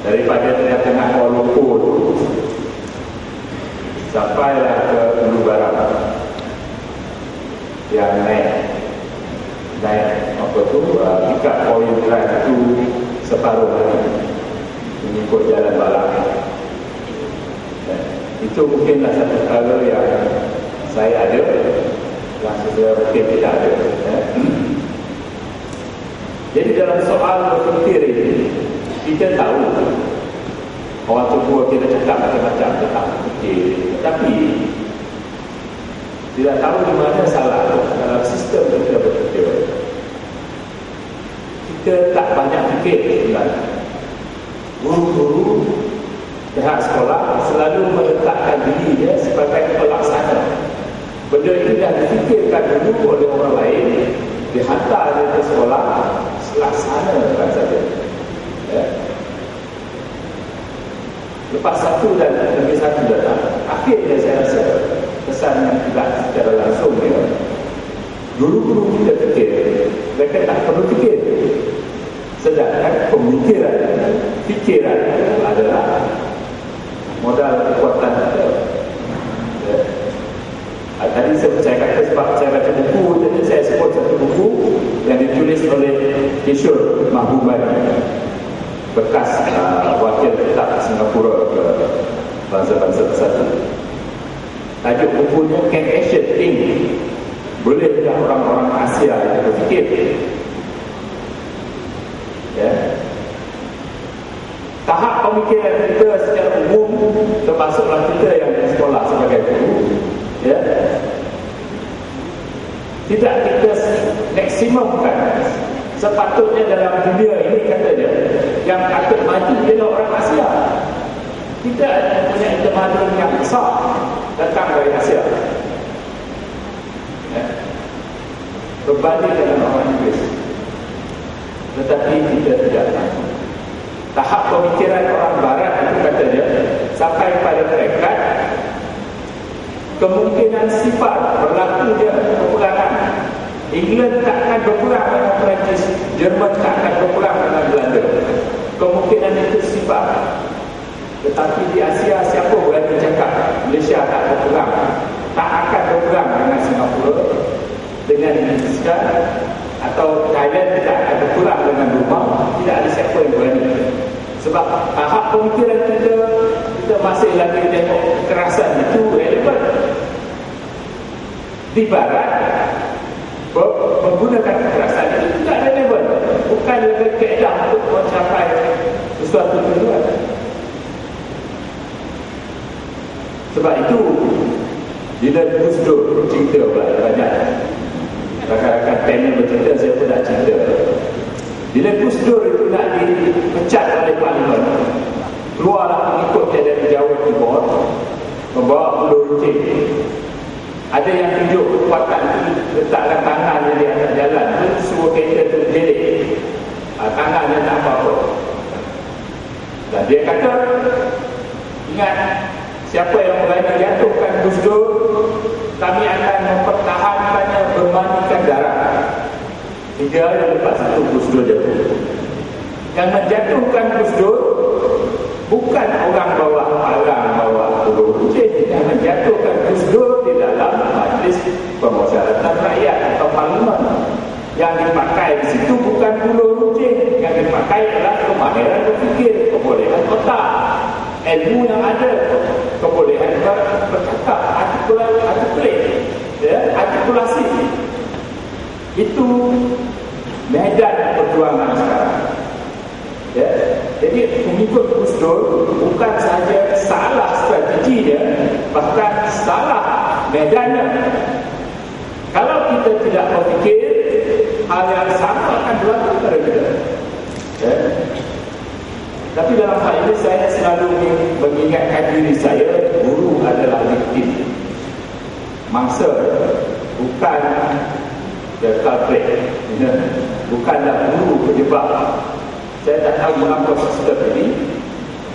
daripada tengah-tengah Kuala Lumpur sampailah ke Ulu Baram, yang naik apa tu, pick-up point drive itu separuh lagi mengikut jalan balak. Itu mungkinlah satu perkara yang saya ada, yang saudara mungkin tidak ada. Jadi dalam soal berfikir ini, kita tahu orang tua kita cakap macam-macam tentang berfikir, tetapi tidak tahu di mana salah dalam sistem kita berfikir. Kita tak banyak fikir sebenarnya. Guru-guru pihak sekolah selalu meletakkan diri dia sebagai pelaksana. Benda ini dah difikirkan dulu oleh orang lain, dihantar dia ke sekolah, laksanakan saja. Lepas satu dan lebih satu datang, akhirnya saya rasa kesan yang tidak secara langsung dia, guru-guru kita fikir, mereka tak perlu fikir. Sedangkan fikiran adalah modal kekuatan kita. Tadi saya kata sebab saya baca buku, jadi saya sebut satu buku yang ditulis oleh Kishore Mahbubani, bekas wakil tetap Singapura ke bangsa-bangsa bersatu. Tajuk bukunya Can Asia Think? Bolehkah orang-orang Asia itu berfikir? Tahap pemikiran kita secara umum, termasuklah kita yang di sekolah sebagai guru, tidak kita maksimumkan. Sepatutnya dalam dunia ini, kata dia, yang patut maju ialah orang Asia. Kita punya tamadun yang besar datang dari Asia, berbanding dengan orang Inggeris. Tetapi kita tidak tahu. Tahap pemikiran orang Barat itu, kata dia, sampai pada peringkat kemungkinan sifat berlaku dia peperangan. England tak akan berperang dengan Perancis, Jerman tak akan berperang dengan Belanda. Kemungkinan itu sifat. Tetapi di Asia, siapa berani cakap Malaysia tak berperang, tak akan berperang dengan Singapura, dengan Indonesia, atau Thailand tidak akan berperang dengan Burma? Tidak ada siapa yang berani. Sebab tahap pemikiran kita masih lagi tengok kekerasan itu relevan. Di Barat, menggunakan kekerasan itu tidak relevan, bukan lebih keedah untuk mencapai sesuatu tujuan. Sebab itu bila Gus Dur cerita banyak, rakan-rakan panel bercerita, saya pun nak cerita. Bila Gus Dur itu nak dipecat oleh Parlimen, keluarlah pengikutnya dari Jawa Timur membawa peluru runcing. Ada yang tunjuk kekuatan itu, letakkan tangannya di atas jalan itu, suruh kereta itu jelik, tangannya tak apa-apa. Dan dia kata, ingat, siapa yang berani jatuhkan Gus Dur, kami akan mempertahankannya bermandikan darah. 3 hari lepas itu Gus Dur jatuh. Yang menjatuhkan Gus Dur bukan orang bawa palang, bawa peluru runcing. Yang menjatuhkan Gus Dur di dalam majlis pemusyawaratan rakyat atau parlimen. Yang dipakai di situ bukan peluru runcing, yang dipakai adalah kemahiran berfikir, kebolehan otak, ilmu yang ada, kebolehan bercakap, artikulasi. Itu medan perjuangan sekarang. Jadi pengikut Gus Dur bukan sahaja salah strategi dia, bahkan salah medannya. Kalau kita tidak berfikir, hal yang sama akan berlaku pada kita. Tapi dalam hal ini saya selalu mengingatkan diri saya, guru adalah victim. Mangsa bukan the culprit. Bukanlah guru penyebab. Saya tak tahu mengapa sistem ini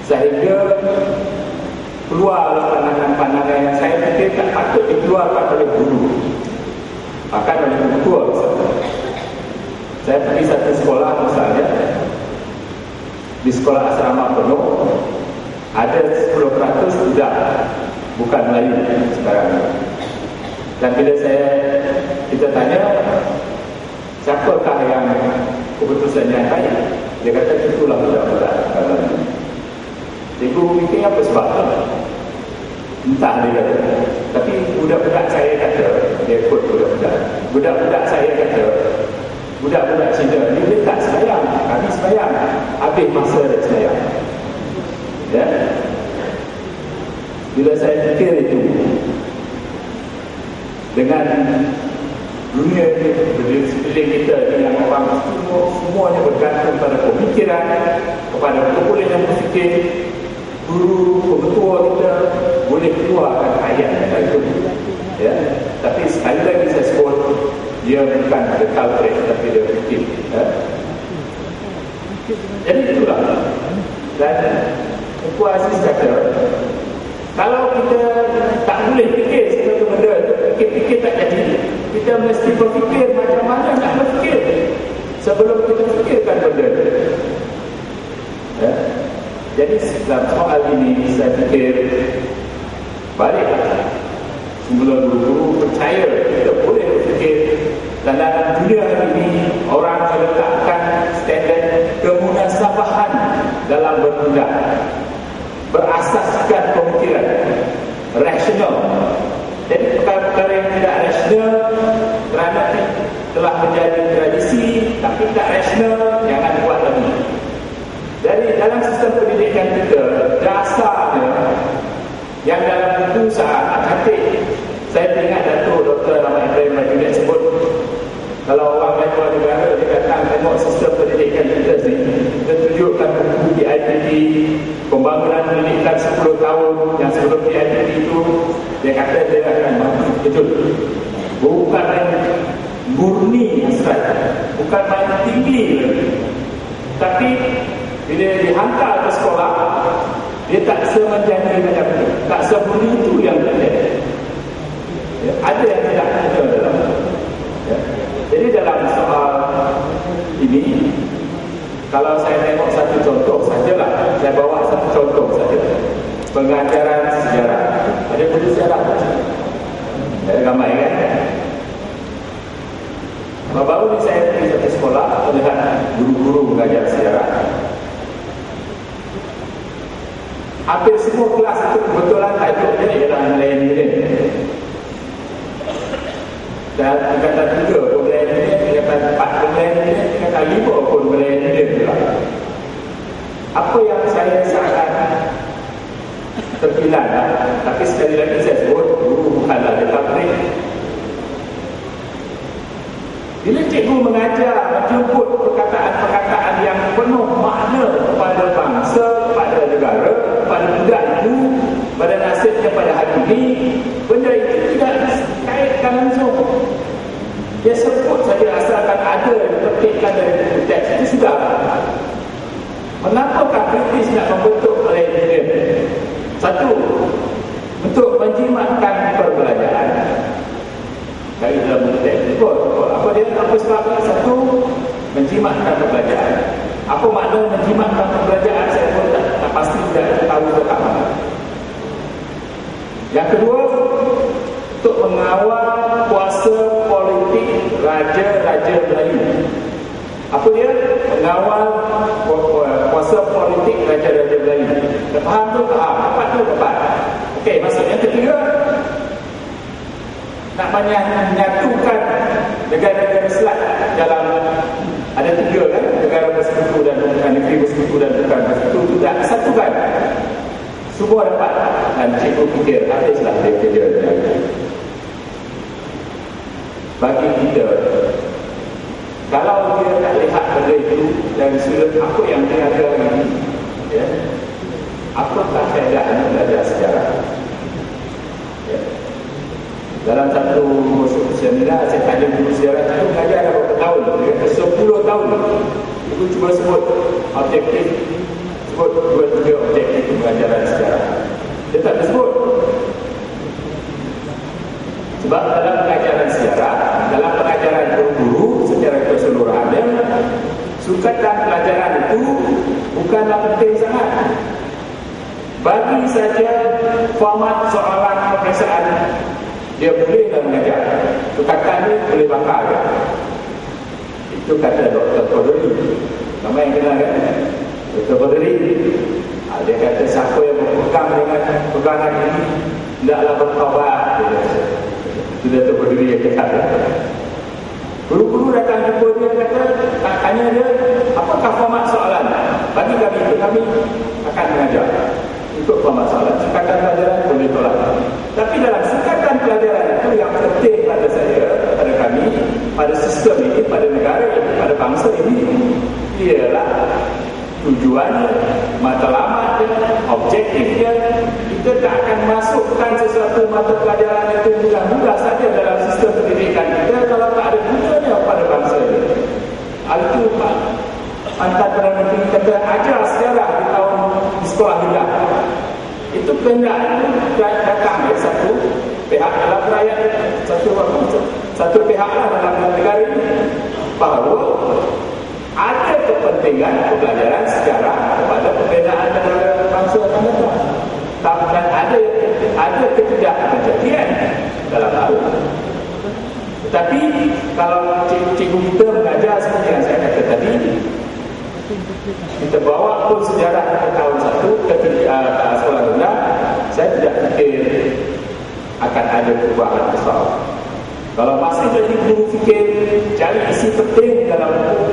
sehingga keluarlah pandangan-pandangan yang saya fikir tak patut dikeluarkan oleh guru, bahkan oleh ketua. Saya pergi satu sekolah misalnya, di sekolah asrama penuh ada 10% budak bukan Melayu sekarang. Dan bila kita tanya siapakah yang keputusannya baik, dia kata itulah budak-budak Melayu. Cikgu fikir apa sebabnya? Entah, dia kata. Tapi budak-budak saya kata, dia ikut budak-budak saya kata, budak-budak Cina ni dia tak sembahyang, kami sembahyang, habis masa dia sembahyang. Ya? Bila saya fikir itu, dengan dunia di sekeliling kita ni yang orang semuanya bergantung pada pemikiran, kepada kepulauan yang berfikir, guru, pembetua kita boleh keluarkan ayat itu. Ya? Tapi sekali lagi saya sebut, dia bukan the culprit, tapi dia fikir. Ya? Jadi itulah. Dan Tuan Aziz kata, kalau kita tak boleh fikir sesuatu benda, fikir tak jadi. Kita mesti berfikir macam mana nak berfikir sebelum kita fikirkan benda. Ya? Jadi dalam soal ini saya fikir baliklah semula guru percaya kita boleh berfikir. Dan dalam dunia ini orang meletakkan standard kemunasabahan dalam bertindak, berasaskan pemikiran rasional. Jadi perkara-perkara yang tidak rasional kerana telah menjadi tradisi tapi tak rasional, jangan buat lagi. Jadi dalam sistem pendidikan kita, dasarnya yang dalam buku sangat cantik. Saya ingat Datuk Dr. Ahmad Ibrahim Majid sebut, kalau orang lain luar negara dia datang tengok sistem pendidikan kita ni, kita tunjukkan buku PIPP, pembangunan pendidikan 10 tahun yang sebelum PIPP itu, dia kata dia akan mati betul. Bukan main murni hasrat, bukan main tinggi lagi. Tapi bila dihantar ke sekolah, dia tak semenjadi macam itu, tak sebuli itu yang terjadi. Ya, ada yang tidak ada dalam itu. Ya. Jadi dalam soal ini, kalau saya tengok satu contoh sajalah, saya bawa satu contoh saja. Pengajaran sejarah. Ada buku sejarah tak? Ada gambar kan? Baru-baru ni saya pergi satu sekolah, melihat guru-guru mengajar sejarah. Hampir semua kelas itu kebetulan tajuknya ialah milenial. Dan tingkatan 3 pun milenial, tingkatan 4 pun milenial, tingkatan 5 pun milenial pula. Apa yang saya sangat terpilan, tapi sekali lagi saya sebut, guru bukanlah dia pabrik. Bila cikgu mengajar, menjemput perkataan-perkataan yang penuh makna kepada bangsa, kepada negara, kepada budak itu, pada nasibnya pada hari ini, benda itu tidak dikaitkan langsung. Dia sebut saja asalkan ada dipetikkan dari teks itu sudah. Mengapakah British nak membentuk milenial? Satu, untuk menjimatkan perbelanjaan. Dari dalam buku teks. Apa dia? Apa sebabnya? Satu, menjimatkan perbelanjaan. Apa makna menjimatkan perbelanjaan? Saya pun tak pasti tidak tahu tentang mana. Yang kedua, untuk mengawal kuasa politik raja-raja Melayu. Apa dia? Mengawal kuasa politik raja-raja Melayu. Dah faham tu? Dapat tu? Dapat. Okey, maksudnya yang ketiga, nak menyatukan negara-negara Islam dalam, ada 3 kan, negara bersekutu dan negeri bersekutu dan bukan bersekutu, tidak satukan. Semua dapat. Dan cikgu fikir habislah dia kerja dia. Bagi kita, kalau dia tak lihat benda itu dari sudut apa yang dia ada ini, ya, apakah faedahnya belajar sejarah? Ya. Dalam satu seminar saya tanya guru sejarah itu mengajar berapa tahun? Dia kata 10 tahun. Ibu cuba sebut objektif, sebut 2-3 objektif pengajaran sejarah. Dia tak sebut. Sebab dalam pengajaran sejarah, dalam pengajaran guru-guru secara keseluruhannya, sukatan pelajaran itu bukanlah penting sangat. Bagi saja format soalan peperiksaan, dia bolehlah mengajar. Itu kata ni boleh bakar kan? Itu kata Dr. Qadri. Nama yang kenal kan? Dr. Qadri. Dia kata siapa yang berpegang dengan pegangan ini tidaklah bertaubat. Itu Dr. Qadri yang kata. Guru-guru datang jumpa dia, kata, tanya dia, apakah format soalan? Bagi kami akan mengajar ikut format soalan. Singkatan pelajaran boleh tolak. Tapi dalam singkatan pelajaran itu yang penting pada saya, pada kami, pada sistem ini, pada negara ini, pada bangsa ini, ialah tujuannya, matlamatnya, objektifnya. Kita tak akan masukkan sesuatu mata pelajaran itu mudah-mudah saja dalam sistem pendidikan kita kalau tak ada gunanya pada bangsa ini. Itu mantan Perdana Menteri kata ajar sejarah di sekolah rendah. Itu kehendak datang dari satu pihak dalam rakyat, satu pihak dalam negara ini, bahawa ada kepentingan pembelajaran sejarah kepada pembinaan negara bangsa akan datang. Dan ada ketidakpercayaan dalam hal itu. Tetapi kalau cikgu kita mengajar seperti yang saya kata tadi, kita bawa pun sejarah ke tahun 1 ke sekolah rendah, saya tidak fikir akan ada perubahan besar. Kalau masih jadi guru fikir cari isi penting dalam buku,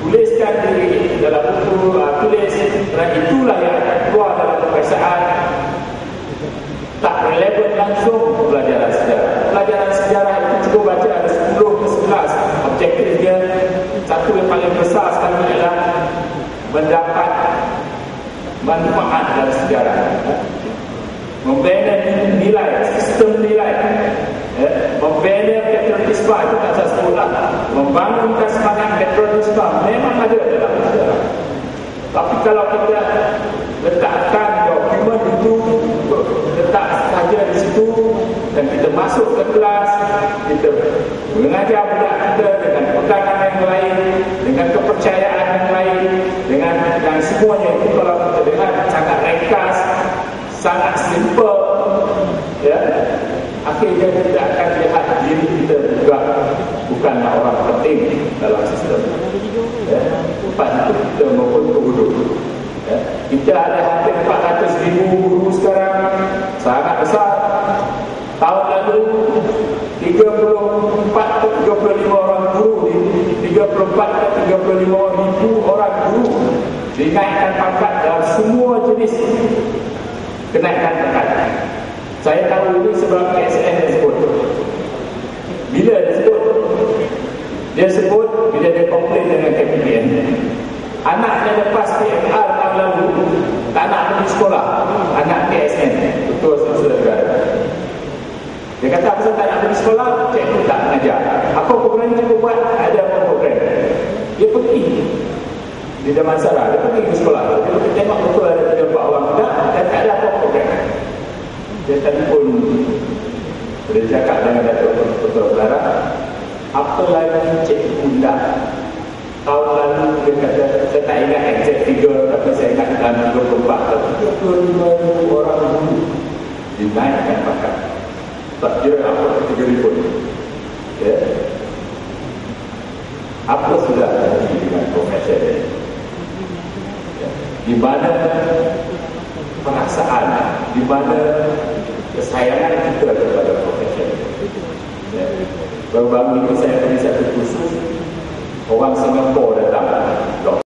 tuliskan diri dalam buku, tulis, dan itulah yang akan keluar dalam peperiksaan. Tak relevan langsung pelajaran sejarah. Pelajaran sejarah itu cukup baca ada 10 ke 11. Objektifnya satu yang paling besar sekali adalah mendapat manfaat dalam sejarah, membina nilai, sistem nilai, membina patriotisme. Itu tak saya sebutlah, membangunkan semangat patriotisme memang ada dalam sejarah. Tapi kalau kita letakkan dokumen itu, letak saja di situ, dan kita masuk ke kelas, kita mengajar budak kita dengan pegangan yang lain, dengan kepercayaan yang lain, dengan yang semuanya itu kalau kita dengar sangat ringkas, sangat simple, ya, akhirnya kita akan lihat diri kita juga bukanlah orang penting dalam sistem. Ya, lepas itu kita maupun kebuduh. Ya, kita ada hampir 400,000 guru sekarang, sangat besar. Tahun lalu 34 ke 35 orang guru, 34 ke 35 ribu orang guru dinaikkan pangkat dalam semua jenis kenaikan pangkat. Saya tahu ini sebab KSN disebut. Bila disebut? Dia sebut bila dia komplain dengan KPPN. Anaknya lepas PMR tahun lalu, tak nak pergi sekolah. Anak KSN, betul saudara-saudara. Dia kata apa tak nak pergi sekolah, cikgu tak mengajar. Apa program cikgu buat? Ada apa program? Dia pergi di Damansara, dia pergi ke sekolah. Dia tengok betul ada 3-4 orang muda dan tak ada apa program. Dia telefon, dia cakap dengan Datuk Clara, apa lagi cikgu tak? Tahun lalu dia kata, saya tak ingat exact figure, tapi saya ingat dalam 25 orang dulu dinaikkan pangkat. Tak kira apa kategori pun. Ya. Apa sudah terjadi dengan profesi ini? Ya. Di mana perasaan, di mana kesayangan kita kepada profesi ini? Ya. Baru-baru ini saya pergi satu kursus orang Singapura